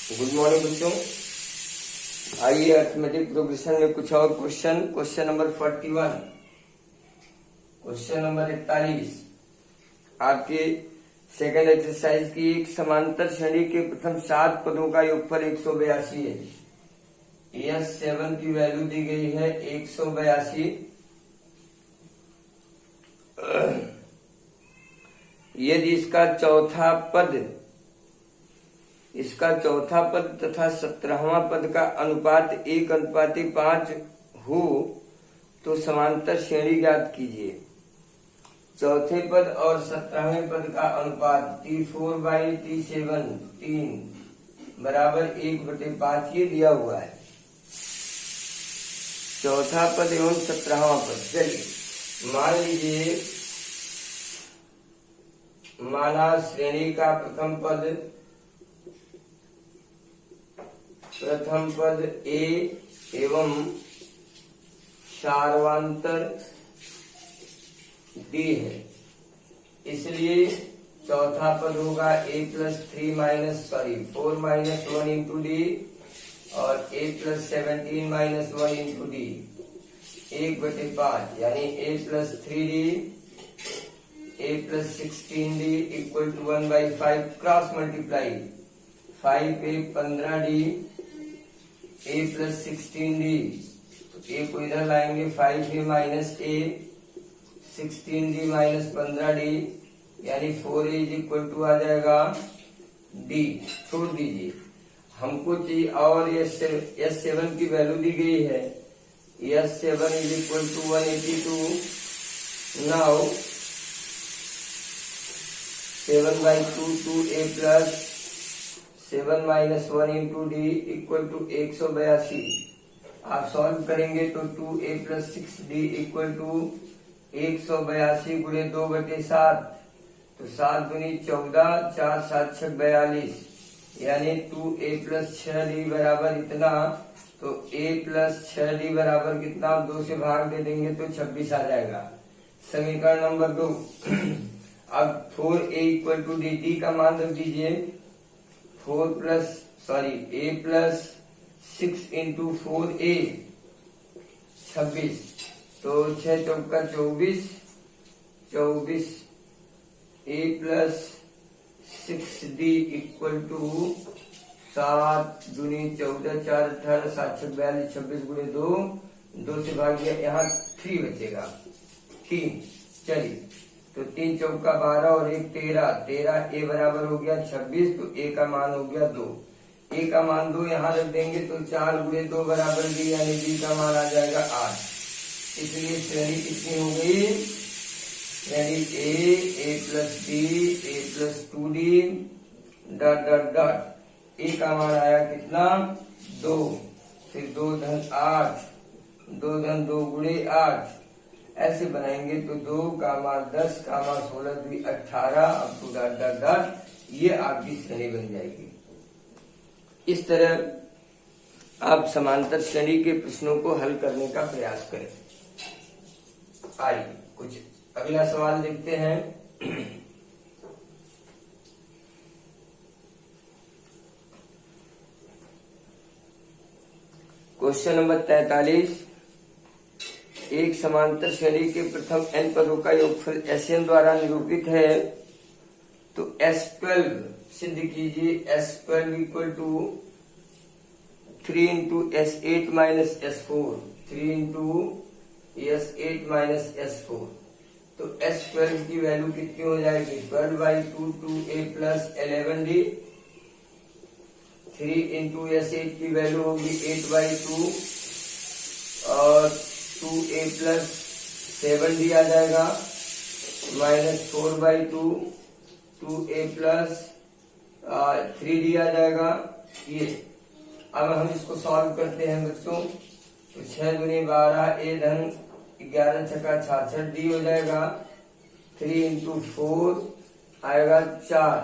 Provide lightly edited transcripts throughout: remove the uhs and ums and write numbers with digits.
Good morning बच्चों। आइए arithmetic progression में कुछ और क्वेश्चन नंबर 41, क्वेश्चन नंबर 41 आपके सेकंड एक्सरसाइज की। एक समांतर श्रेणी के प्रथम 7 पदों का योगफल 182 है। S7 की वैल्यू दी गई है 182। यदि इसका चौथा पद तथा 17वां पद का अनुपात 1:5 हो तो समांतर श्रेणी ज्ञात कीजिए। चौथे पद और 17वें पद का अनुपात T4/T7 3 बराबर 1/5 ये दिया हुआ है। चौथा पद एवं 17वां पद। चलिए मान लीजिए, माना श्रेणी का प्रथम पद A एवं सार्वांतर D है, इसलिए चौथा पद होगा A+4 - 1 इंटू D और A+17 - 1 इंटू D 1/5 यानी A+3D A+16D equal to 1/5 cross multiply 5A 15D A+16D। तो A को इधर लाएंगे 5A minus A 16D minus 15D यानी 4A इज इक्वल टू आ जाएगा D। छोड़ दीजिए, हमको चाहिए और S7 की वैल्यू दी गई है। S7 is equal to 182। Now 7/2 2A plus 7 - 1 into D equal to 182। आप सॉल्व करेंगे तो 2A + 6D इक्वल टू 182 गुणे 2/7। तो 7 दूनी 14 4 7 6 42 यानी 2A + 6D बराबर इतना। तो A + 6D बराबर कितना, 2 से भाग दे देंगे तो 26 आ जाएगा। समीकरण नंबर 2। अब 4A इक्वल टू D का मान रख दीजिए। A plus 6 into 4A 26। तो 6 चौका 24 A plus 6D equal to 7 दूनी 14 4 18 7 6 42 26 गुणे 2 से भाग दिया, यहाँ 3 बचेगा 3। चलिए तो 3 चौका 12 और 1 13 A बराबर हो गया 26। तो A का मान हो गया 2। A का मान 2 यहाँ रख देंगे तो 4 गुणे 2 बराबर B यानी B का मान आ जाएगा 8। इसलिए श्रेणी कितनी हो गई? श्रेणी A plus D A+2D dot A का मान आया कितना? 2। फिर 2 धन 8 2 धन 2 गुणे 8 ऐसे बनाएंगे तो 2 का मान 10 का मान 16 2 18 अब टू डॉट ये आपकी श्रेणी बन जाएगी। इस तरह आप समांतर श्रेणी के प्रश्नों को हल करने का प्रयास करें। आइए कुछ अगला सवाल देखते हैं। Question number 43। एक समांतर श्रेणी के प्रथम n पदों का योगफल Sn द्वारा निरूपित है, तो S12 सिद्ध कीजिए। S12 equal to 3 into S8 minus S4 3 into S8 minus S4। तो S12 की वैल्यू कितनी हो जाएगी? 12/2 2A plus 11D 3 into S8 की वैल्यू होगी 8/2 और 2A प्लस 7D आ जाएगा माइनस 4/2 2A प्लस 3D आ जाएगा। ये अब हम इसको सॉल्व करते हैं बच्चों। तो 6 दूनी 12 A धन 11 छक्का 66D हो जाएगा। 3 इंटू 4 आएगा 4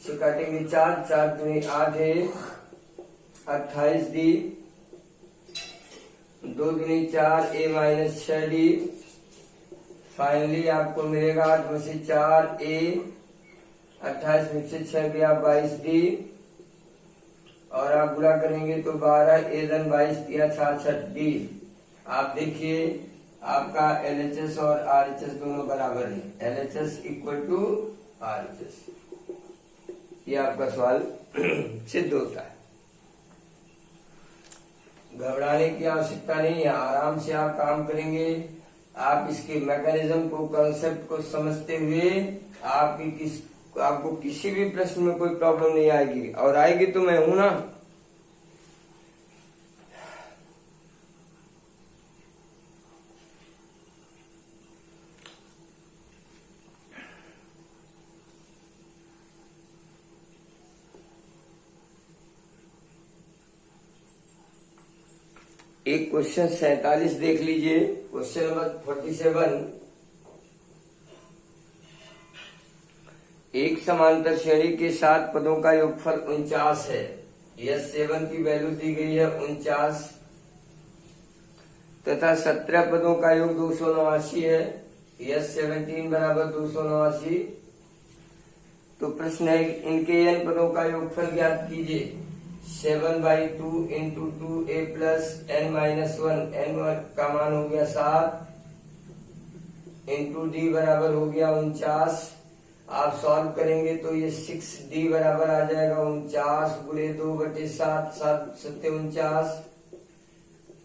से काटेंगे 4 दूनी 8 है 28D 2 दूनी 4 A माइनस 6D। फाइनली आपको मिलेगा 8 में से 4 A 28 में से 6 गया 22D और आप गुणा करेंगे तो 12 ए धन 22 या 66 डी। आप देखिए आपका LHS और RHS दोनों बराबर है, LHS इक्वल टू RHS। ये आपका सवाल सिद्ध होता है। घबराने की आवश्यकता नहीं है, आराम से आप काम करेंगे। आप इसके मैकेनिज्म को, कॉन्सेप्ट को समझते हुए आपको किसी भी प्रश्न में कोई प्रॉब्लम नहीं आएगी, और आएगी तो मैं हूं ना। एक क्वेश्चन 47 देख लीजिए, क्वेश्चन नंबर 47। एक समांतर श्रेणी के 7 पदों का योगफल 49 है। S7 की वैल्यू दी गई है 49 तथा 17 पदों का योग 289 है। S17 बराबर 289। तो प्रश्न है इनके n पदों का योगफल ज्ञात कीजिए। 7/2 into 2a plus n-1, n का मान हो गया 7 इंटू d बराबर हो गया 49। आप सॉल्व करेंगे तो ये 6d बराबर आ जाएगा 49 गुणे 2/7, 7 7 49।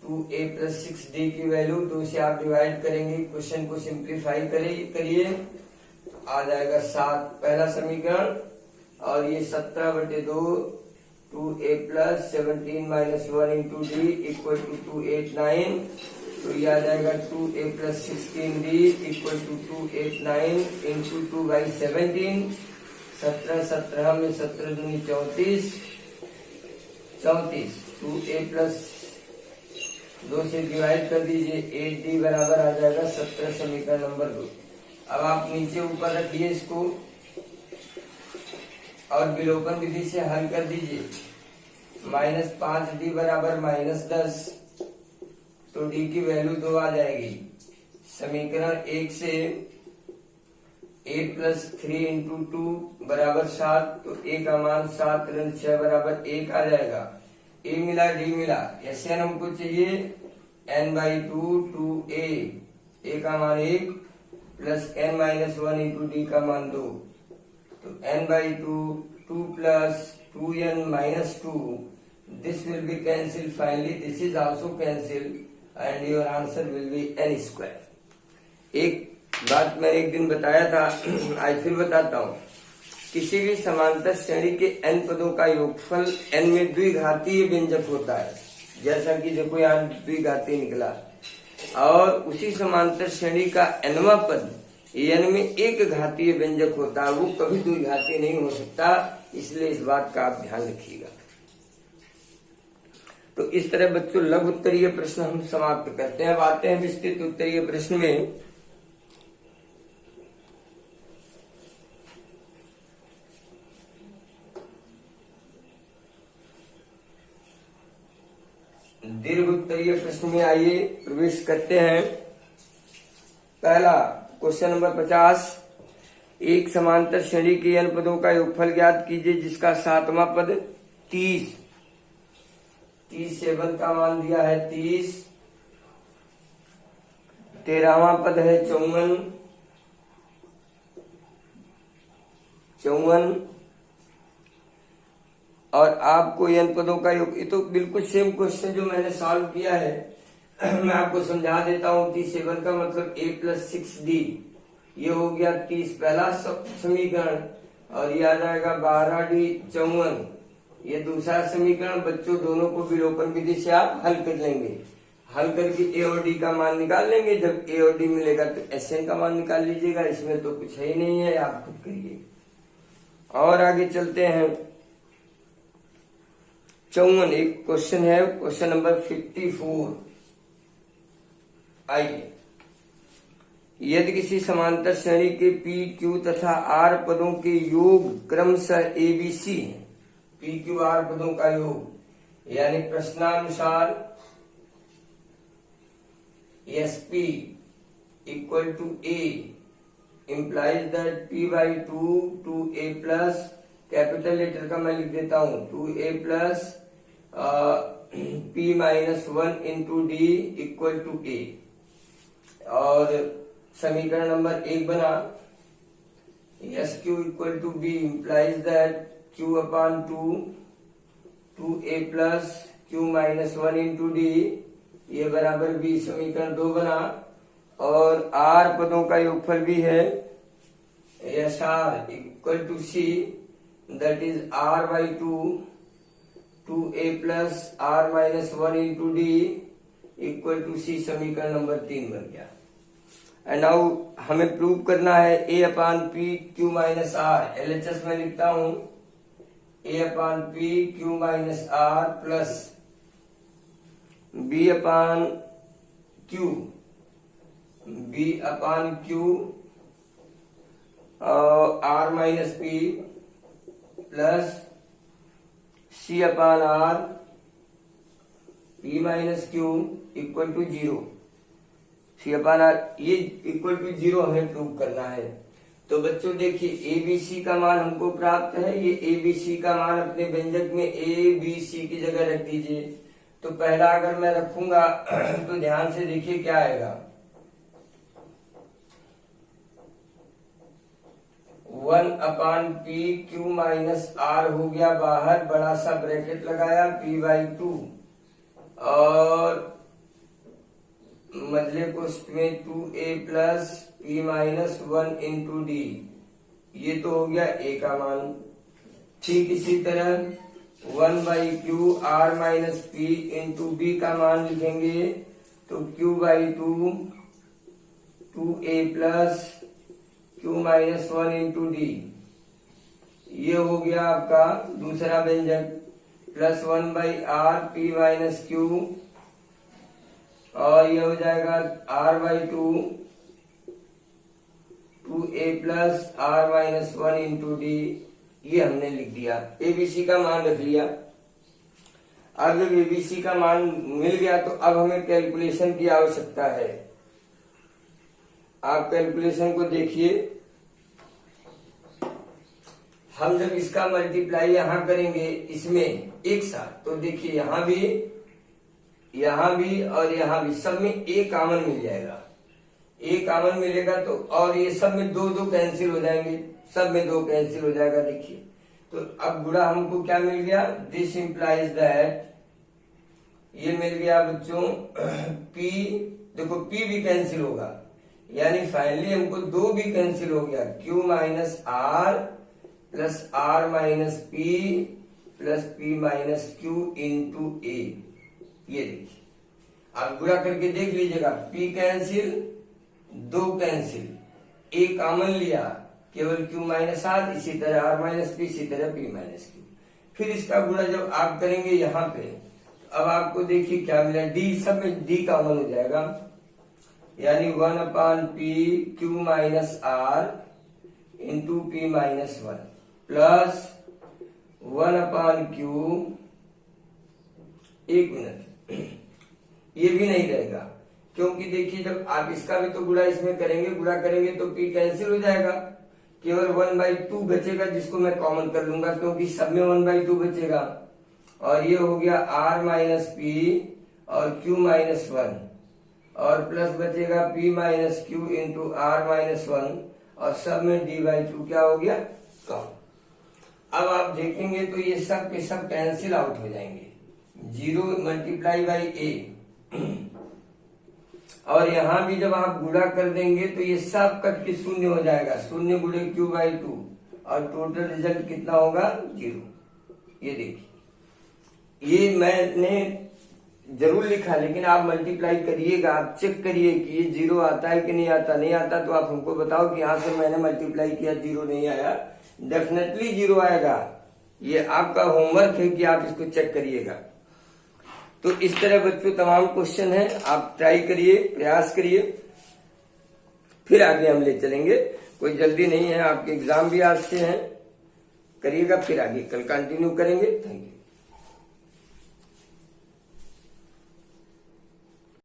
2a प्लस 6d की वैल्यू 2 से आप डिवाइड करेंगे, क्वेश्चन को सिंप्लीफाई करिए, आ जाएगा 7 पहला समीकरण। और ये 17/2 2a plus 17 minus 1 into D equal to 289। तो ये आ जाएगा 2a plus 16d equal to 289 into 2/17। 17 में 17 दूनी 34। 2a प्लस 2 से डिवाइड कर दीजिए, 8d बराबर आ जाएगा 17 समीकरण नंबर 2। अब आप नीचे ऊपर रखिए इसको और विलोपन विधि से हल कर दीजिए। -5d बराबर -10, तो d की वैल्यू 2 आ जाएगी। समीकरण 1 से a प्लस 3 इंटू 2 बराबर 7, तो a का मान 7 ऋण 6 बराबर 1 आ जाएगा। a मिला d मिला, SN हमको चाहिए n/2 2a, a का मान 1 प्लस n-1 इंटू डी का मान 2, तो n/2 2 plus 2n minus 2, this will be cancelled finally, this is also cancelled and your answer will be n square। एक बात मैंने एक दिन बताया था, आज फिर बताता हूँ। किसी भी समांतर श्रेणी के n पदों का योगफल n में द्विघातीय व्यंजक होता है, जैसा कि देखो यहाँ द्विघातीय निकला। और उसी समांतर श्रेणी का nवां पद n में एक घातीय व्यंजक होता है, वो कभी द्विघातीय नहीं हो सकता, इसलिए इस बात का आप ध्यान रखिएगा। तो इस तरह बच्चों लघु उत्तरीय प्रश्न हम समाप्त करते हैं। अब आते हैं विस्तृत उत्तरीय प्रश्न में। दीर्घ उत्तरीय प्रश्न में आइए प्रवेश करते हैं। पहला क्वेश्चन नंबर 50। एक समांतर श्रेणी के n पदों का योगफल ज्ञात कीजिए जिसका 7वां पद 30 7 का मान दिया है 30, 13वां पद है 54 और आपको n पदों का योग, ये तो बिल्कुल सेम क्वेश्चन जो मैंने सॉल्व किया है मैं आपको समझा देता हूँ। 37 का मतलब a प्लस 6d, ये हो गया 30 पहला समीकरण, और ये आ जाएगा 12d 54, ये दूसरा समीकरण। बच्चों दोनों को विलोपन विधि से आप हल कर लेंगे, हल करके a और d का मान निकाल लेंगे। जब a और d मिलेगा तो SN का मान निकाल लीजिएगा, इसमें तो कुछ है ही नहीं है, आप खुद करिए। और आगे चलते हैं। 54 एक क्वेश्चन है, क्वेश्चन नंबर 54। आइए, यदि किसी समांतर श्रेणी के P, Q तथा R पदों के योग क्रमशः ABC है, P, Q, R पदों का योग, यानी प्रश्नानुसार SP = A implies that P/2 2A plus capital letter का मैं लिख देता हूं 2a plus p minus 1 into D equal to a। और समीकरण नंबर 1 बना S q equal to b implies that q upon 2a plus q minus 1 into d ये बराबर b। समीकरण 2 बना और r पदों का योगफल भी है S R equal to C that is r by 2a plus r minus 1 into D equal to C. समीकरण नंबर 3 बन गया। एंड नाउ हमें प्रूव करना है a upon P Q minus r. LHS में लिखता हूं a upon P Q minus are plus b upon q r minus P plus c upon r p minus q equal to 0। C upon r ये equal to 0 हमें prove करना है। तो बच्चों देखिए एबीसी का मान हमको प्राप्त है। ये एबीसी का मान अपने व्यंजक में ए बी सी की जगह रख दीजिए। तो पहला अगर मैं रखूंगा तो ध्यान से देखिए क्या आएगा 1 upon P Q minus are हो गया बाहर, बड़ा सा ब्रैकेट लगाया p बाई 2 और मझले कोष्ठ में 2a plus p minus 1 into d ये तो हो गया a का मान। ठीक इसी तरह 1 by q r minus p into b का मान लिखेंगे तो q by 2a plus q minus 1 into d ये हो गया आपका दूसरा व्यंजक plus 1 by r p minus q और ये हो जाएगा r by 2a plus r minus 1 into d ये हमने लिख दिया। एबीसी का मान रख लिया। अब जब एबीसी का मान मिल गया तो अब हमें कैलकुलेशन की आवश्यकता है। आप कैलकुलेशन को देखिए। हम जब इसका मल्टीप्लाई यहां करेंगे इसमें एक साथ तो देखिए यहां भी और यहां भी सब में a कॉमन मिल जाएगा। a कॉमन मिलेगा तो और ये सब में दो कैंसिल हो जाएंगे, सब में 2 कैंसिल हो जाएगा। देखिए तो अब गुणा हमको क्या मिल गया दिस इम्प्लाइज दैट ये मिल गया बच्चों p। देखो p भी कैंसिल होगा यानी फाइनली हमको 2 भी कैंसिल हो गया q minus are plus R minus P plus P minus Q into A. ये देखिए आप गुणा करके देख लीजिएगा p cancel 2 cancel a common लिया केवल q माइनस आर, इसी तरह r माइनस पी, इसी तरह p माइनस क्यू। फिर इसका गुणा जब आप करेंगे यहाँ पे तो अब आपको देखिए क्या मिला d, सब में d कॉमन हो जाएगा यानी 1 upon P Q minus R into P minus 1 plus 1 upon Q. एक मिनट ये भी नहीं रहेगा क्योंकि देखिए जब आप इसका भी तो गुणा इसमें करेंगे, गुणा करेंगे तो p कैंसिल हो जाएगा, केवल 1/2 बचेगा जिसको मैं कॉमन कर लूंगा क्योंकि सब में 1/2 बचेगा। और ये हो गया r माइनस पी और q माइनस 1 और प्लस बचेगा p minus Q into r minus 1 और सब में d/2 क्या हो गया कम। अब आप देखेंगे तो ये सब के सब कैंसिल आउट हो जाएंगे 0 मल्टीप्लाई बाई a। और यहां भी जब आप गुणा कर देंगे तो ये सब कट के 0 हो जाएगा, 0 गुणे q/2 और टोटल रिजल्ट कितना होगा 0। ये देखिए ये मैंने जरूर लिखा लेकिन आप मल्टीप्लाई करिएगा, आप चेक करिए कि ये 0 आता है कि नहीं आता। नहीं आता तो आप हमको बताओ कि यहाँ से मैंने मल्टीप्लाई किया 0 नहीं आया, डेफिनेटली 0 आएगा। ये आपका होमवर्क है कि आप इसको चेक करिएगा। तो इस तरह बच्चों तमाम क्वेश्चन है, आप ट्राई करिए, प्रयास करिए, फिर आगे हम ले चलेंगे। कोई जल्दी नहीं है, आपके एग्जाम भी आज से हैं, करिएगा, फिर आगे कल कंटिन्यू करेंगे। Thank you.